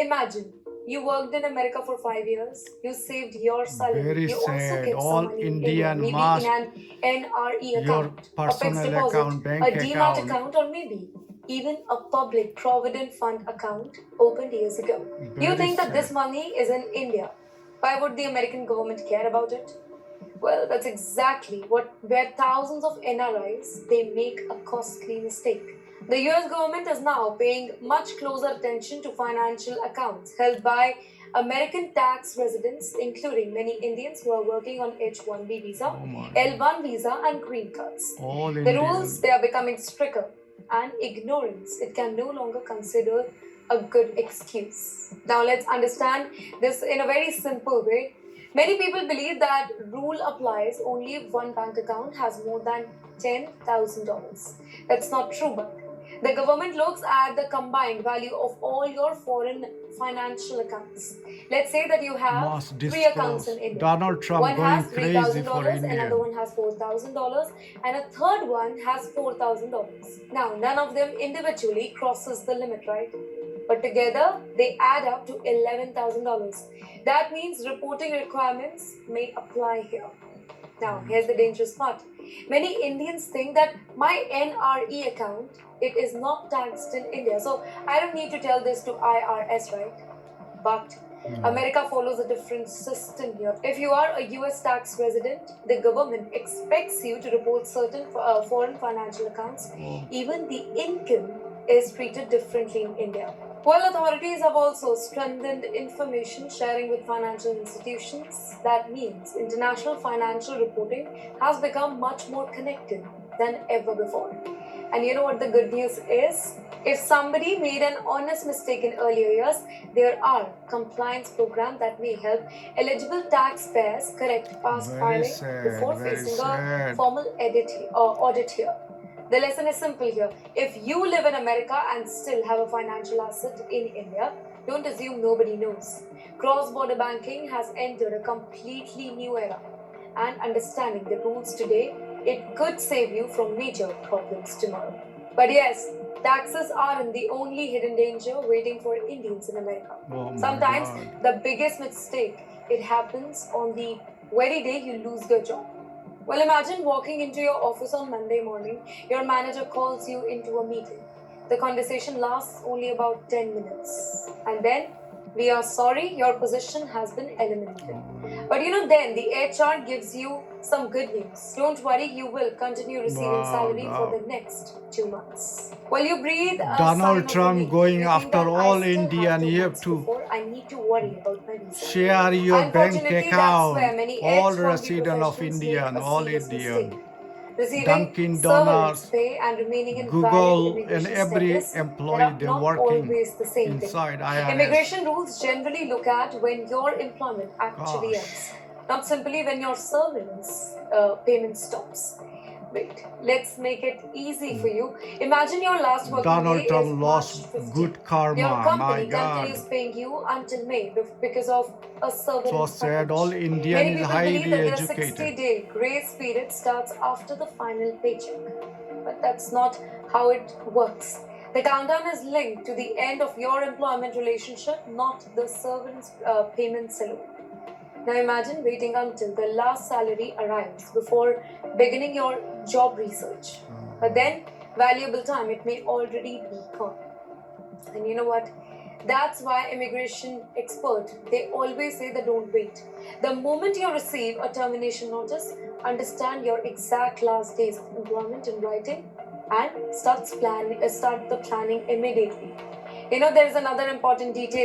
imagine you worked in America for 5 years, you saved your salary, Very you also sad. kept some All money in India, Indian maybe in must an NRE your account, a fixed personal deposit, account, a bank demat account. account, or maybe even a public provident fund account opened years ago. You Very think that this sad. money is in India. Why would the American government care about it? Well, that's exactly where thousands of NRIs they make a costly mistake. The US government is now paying much closer attention to financial accounts held by American tax residents, including many Indians who are working on H-1B visa, Oh my. L-1 visa, and green cards. All The rules Indian. they are becoming stricter, and ignorance it can no longer consider a good excuse. Now let's understand this in a very simple way. Many people believe that rule applies only if one bank account has more than $10,000. That's not true, but the government looks at the combined value of all your foreign financial accounts. Let's say that you have Must three accounts disclose. in India. Donald Trump One going has crazy for $3,000, another Indian. one has $4,000, and a third one has $4,000. Now, none of them individually crosses the limit, right? But together they add up to $11,000. That means reporting requirements may apply here. Now, here's the dangerous part. Many Indians think that my NRE account it is not taxed in India, so I don't need to tell this to IRS, right? But America follows a different system here. If you are a US tax resident, the government expects you to report certain foreign financial accounts. Even the income is treated differently in India. While authorities have also strengthened information sharing with financial institutions, that means international financial reporting has become much more connected than ever before. And you know what the good news is? If somebody made an honest mistake in earlier years, there are compliance programs that may help eligible taxpayers correct past Very filing sad, before very facing sad. a formal audit here. The lesson is simple here. If you live in America and still have a financial asset in India, don't assume nobody knows. Cross-border banking has entered a completely new era. And understanding the rules today, it could save you from major problems tomorrow. But yes, taxes aren't the only hidden danger waiting for Indians in America. Oh my Sometimes God. the biggest mistake, it happens on the very day you lose your job. Well, imagine walking into your office on Monday morning, your manager calls you into a meeting. The conversation lasts only about 10 minutes. And then, we are sorry, your position has been eliminated. But then the HR gives you some good news. Don't worry, you will continue receiving salary for the next 2 months. While you breathe a sigh Donald of Trump relief, going you think after that I all still have Indian. 2 You have months to before I need to worry about my visa. share your bank Unfortunately, that's where account. many All H-1B resident of professionals Indian, make a all serious Indian. mistake. Receiving Dunkin' severance Donuts, pay and remaining in valid Google, and immigration every status employee are they not working always the same thing. inside IRS. Immigration rules generally look at when your employment actually Gosh. ends, not simply when your surveillance payment stops. Wait, let's make it easy for you. Imagine your last working Donald day Trump is lost March 15. good karma. Your My company God. continues paying you until May because of a So surveillance sad. All package. Indian Many is people believe highly that their educated. 60-day grace period starts after the final paycheck. But that's not how it works. The countdown is linked to the end of your employment relationship, not the servant's payments alone. Now imagine waiting until the last salary arrives before beginning your job research. But then, valuable time, it may already be gone. And you know what? That's why immigration experts, they always say that don't wait. The moment you receive a termination notice, understand your exact last days of employment in writing and start the planning immediately. There is another important detail